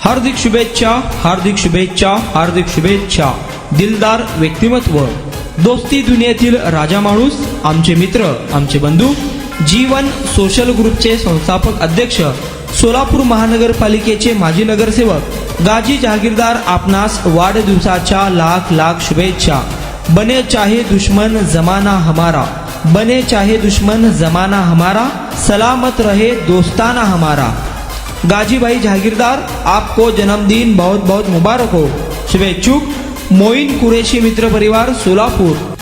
हार्दिक शुभेच्छा, हार्दिक शुभेच्छा, हार्दिक शुभेच्छा. दिलदार व्यक्तिमत्व, दोस्ती दुनियेतील राजा माणूस, आमचे मित्र, आमचे बंधू, जीवन सोशल ग्रुपचे संस्थापक अध्यक्ष, सोलापूर महानगरपालिकेचे माजी नगरसेवक गाजी जहागीरदार, आपणास वाढदिवसाच्या लाख लाख शुभेच्छा. बने चाहे दुश्मन जमाना हमारा, बने चाहे दुश्मन जमाना हमारा, सलामत रहे दोस्ताना हमारा. गाजी भाई जहागीरदार, आपको जन्मदिन बहुत बहुत मुबारक हो. शुभेच्छुक मोइन कुरेशी मित्र परिवार, सोलापूर.